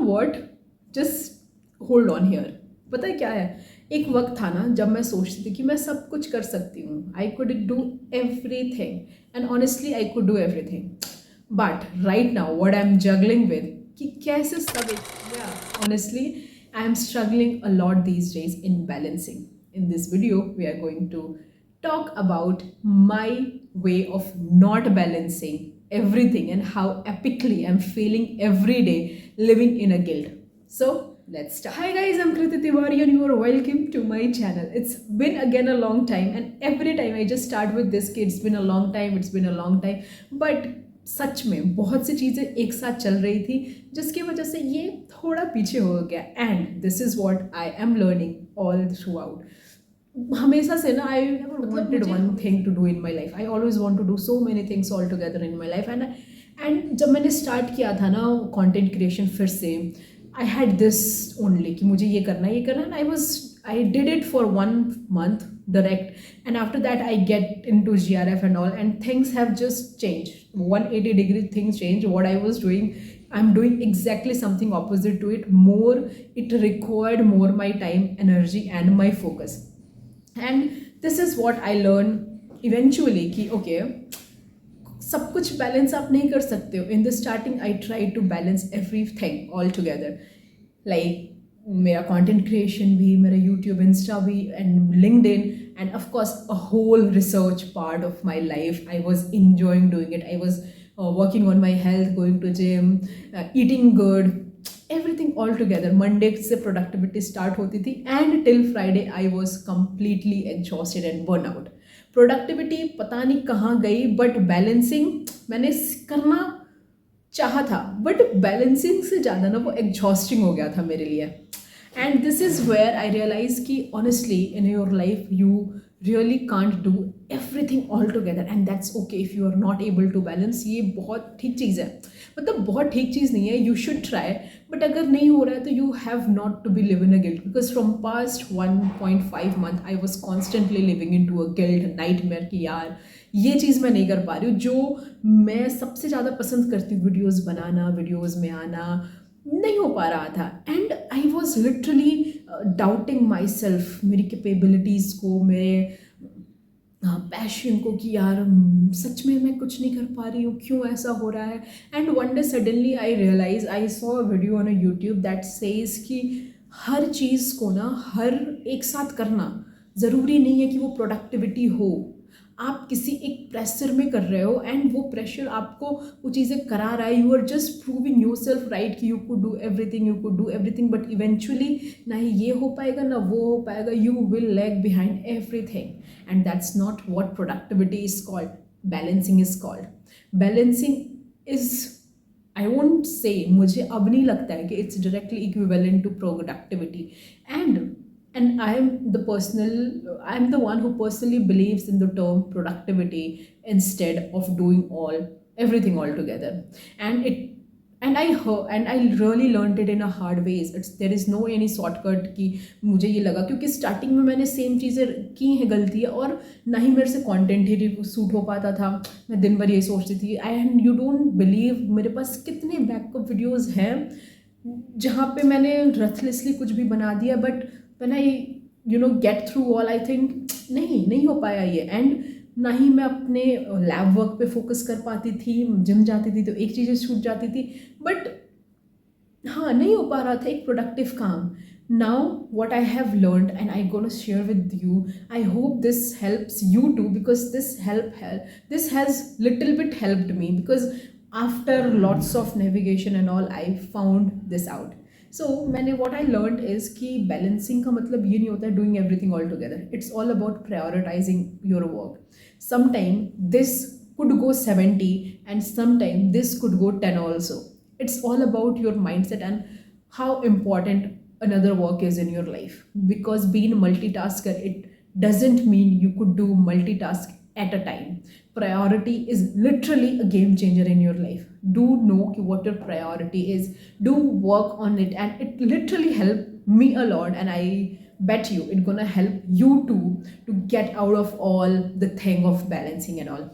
what, just hold on here. पता है क्या है, एक वक्त था ना जब मैं सोचती थी कि मैं सब कुछ कर सकती हूँ, I could do everything, and honestly I could do everything. But right now what I am juggling with कि कैसे सब एक, honestly I am struggling a lot these days in balancing. In this video we are going to talk about my way of not balancing everything and how epically I'm feeling every day living in a guilt. So let's start. Hi guys, I'm Kriti Tiwari and you are welcome to my channel. It's been again a long time and every time I just start with this कि it's been a long time, but सच में बहुत सी चीज़ें एक साथ चल रही थी जिसकी वजह से ये थोड़ा पीछे हो गया. And this is what I am learning all throughout. हमेशा से ना I never wanted one thing to do in my life. I always want to do so many things all together in my life. And जब मैंने start किया था ना content creation फिर से, आई हैड दिस ओनली कि मुझे ये करना है and I did it for 1 month direct, and after that I get into GRF and all, and things have just changed. 180-degree things changed. What I was doing, I'm doing exactly something opposite to it. More, it required more my time, energy and my focus. And this is what I learned eventually कि okay, सब कुछ balance आप नहीं कर सकते हो. In the starting I try to balance everything all together, like मेरा content creation भी, मेरा यूट्यूब, इंस्टा भी, and LinkedIn, and of course a whole research part of my life. I was enjoying doing it. I was working on my health, going to gym, eating good, everything all together. Monday से productivity start होती थी and till Friday I was completely exhausted and burn out. Productivity पता नहीं कहाँ गई, but balancing मैंने करना चाहा था, बट बैलेंसिंग से ज़्यादा ना वो एग्जॉस्टिंग हो गया था मेरे लिए. And this is where I realise कि honestly in your life you really can't do everything all together, and that's okay if you are not able to balance. ये बहुत ठीक चीज़ है, मतलब बहुत ठीक चीज़ नहीं है. यू शुड ट्राई, बट अगर नहीं हो रहा है तो you have not to be live in a guilt, because from past 1.5 month I was constantly living into a guilt nightmare कि यार ये चीज़ मैं नहीं कर पा रही हूँ जो मैं सबसे ज़्यादा पसंद करती हूँ, वीडियोज़ बनाना, वीडियोज़ में आना, नहीं हो पा रहा था. And I was literally doubting my self, मेरी कैपेबिलिटीज़ को, मेरे पैशन को कि यार सच में मैं कुछ नहीं कर पा रही हूँ, क्यों ऐसा हो रहा है. And one day suddenly I realise, I saw a video on a YouTube that says कि हर चीज़ को ना हर एक साथ करना ज़रूरी नहीं है कि वो प्रोडक्टिविटी हो. आप किसी एक प्रेशर में कर रहे हो एंड वो प्रेशर आपको वो चीज़ें करा रहा है. You are just proving yourself right कि you could do everything, but eventually ना ही ये हो पाएगा ना वो हो पाएगा. You will lag behind everything, and that's not what productivity is called. Balancing is called. Balancing is, I won't say, मुझे अब नहीं लगता है कि it's directly equivalent to productivity. And I am the one who personally believes in the term productivity instead of doing everything all together. And I really learned it in a hard ways. There is no any shortcut कि मुझे ये लगा, क्योंकि starting में मैंने same चीज़ें की हैं गलतियाँ, और ना ही मेरे से कंटेंट ही सूट हो पाता था. मैं दिन भर ये सोचती थी. एंड यू डोंट बिलीव मेरे पास कितने बैकअप वीडियोज़ हैं जहाँ पे मैंने रथलेसली कुछ भी बना दिया, but when I get through all, I think नहीं हो पाया ये. एंड ना ही मैं अपने लैब वर्क पे फोकस कर पाती थी. जिम जाती थी तो एक चीज़ें छूट जाती थी, बट हाँ नहीं हो पा रहा था एक प्रोडक्टिव काम. Now what I have learned and I gonna share with you, I hope this helps you too, because this has little bit helped me, because after lots of navigation and all I found this out. So मैंने what I learned is कि balancing का मतलब ये नहीं होता है doing everything all together. It's all about prioritizing your work. Sometime this could go 70 and sometime this could go 10 also. It's all about your mindset and how important another work is in your life. Because being a multitasker, it doesn't mean you could do multitask at a time. Priority is literally a game changer in your life. Do know what your priority is. Do work on it, and it literally helped me a lot, and I bet you it's gonna help you too to get out of all the thing of balancing and all.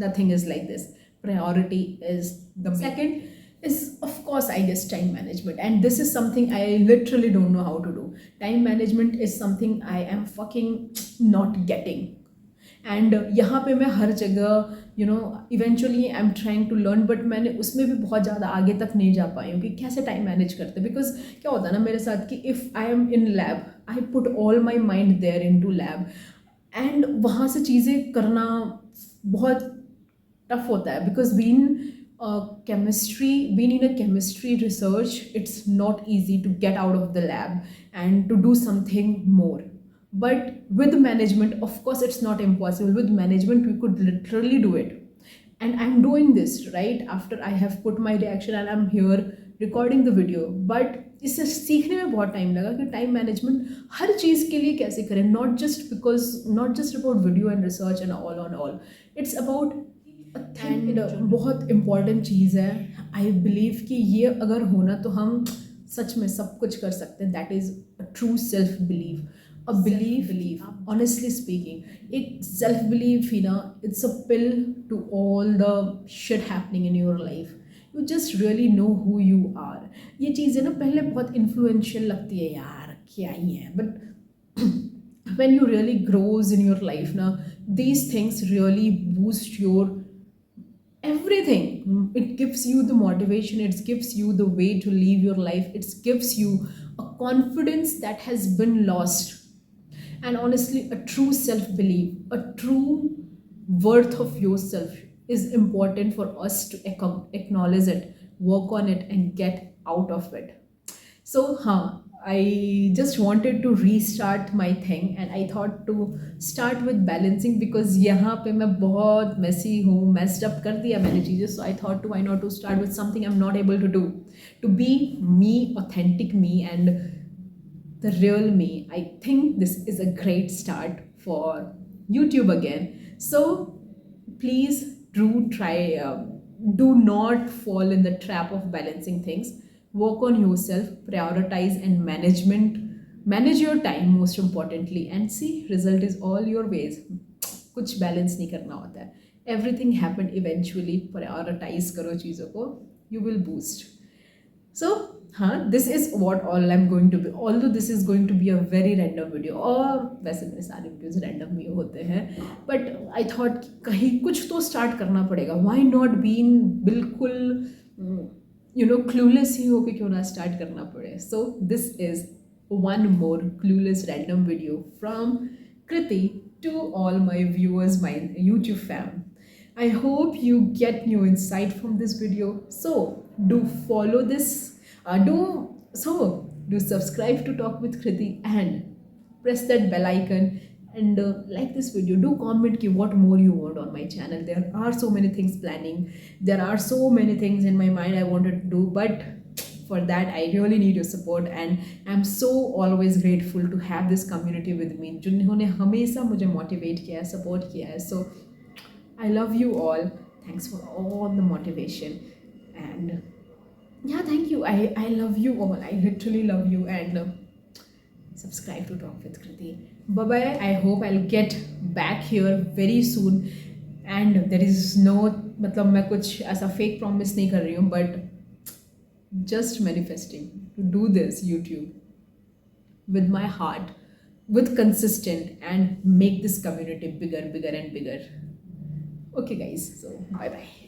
Nothing is like this. Priority is the main. Second, is, of course, I guess, time management. And this is something I literally don't know how to do. Time management is something I am fucking not getting. And यहाँ पे मैं हर जगह eventually I am trying to learn, but मैंने उसमें भी बहुत ज़्यादा आगे तक नहीं जा पाई हूँ कि कैसे टाइम मैनेज करते। बिकॉज क्या होता है ना मेरे साथ कि if I am in lab, I put all my mind there in two lab, and वहाँ से चीज़ें करना बहुत टफ होता है। Because being in a chemistry research, it's not easy to get out of the lab and to do something more. But with management, of course, it's not impossible. With management, we could literally do it. And I'm doing this right after I have put my reaction and I'm here recording the video. But इससे सीखने में बहुत time लगा कि time management हर चीज़ के लिए कैसे करें, not just about video and research and all, it's about and बहुत इम्पॉर्टेंट चीज़ है। आई बिलीव कि ये अगर होना तो हम सच में सब कुछ कर सकते हैं। That is a true self believe, a believe honestly speaking. एक सेल्फ बिलीव ही ना, it's a pill to all the shit happening in your life. You just really know who you are. ये चीज़ें ना पहले बहुत इन्फ्लुएंशियल लगती है, यार क्या ही है, but when you really grows in your life now, these things really boost your everything. It gives you the motivation, it gives you the way to live your life, it gives you a confidence that has been lost. And honestly, a true self belief, a true worth of yourself is important for us to acknowledge it, work on it, and get out of it. So, I just wanted to restart my thing and I thought to start with balancing because यहाँ पे मैं बहुत messy हूँ, messed up कर दिया मैंने चीज़ें. So I thought to why not to start with something I'm not able to do, to be me, authentic me, and the real me. I think this is a great start for YouTube again. So please do try, do not fall in the trap of balancing things. Work on yourself, prioritize and manage your time most importantly, and see result is all your ways. कुछ balance नहीं करना होता है. Everything happen eventually. Prioritize करो चीज़ों को, you will boost. So this is what all I'm going to be. Although this is going to be a very random video, और वैसे मेरे सारे videos random ही होते हैं, but I thought कहीं कुछ तो start करना पड़ेगा. Why not being बिल्कुल clueless ही होके क्यों ना start करना पड़े. So this is one more clueless random video from Kriti to all my viewers, my YouTube fam. I hope you get new insight from this video. So do follow this. Do subscribe to Talk with Kriti and press that bell icon and like this video. Do comment ki what more you want on my channel. There are so many things planning. There are so many things in my mind I wanted to do, but for that I really need your support and I'm so always grateful to have this community with me जिन्होंने हमेशा मुझे motivate किया है, support किया है. So I love you all. Thanks for all the motivation and yeah, thank you. I love you all. I literally love you and subscribe to Talk with Kriti. Bye bye. I hope I'll get back here very soon. And there is no, मतलब मैं कुछ ऐसा fake promise नहीं कर रही हूँ, but just manifesting to do this YouTube with my heart, with consistent, and make this community bigger and bigger. Okay guys, so bye bye.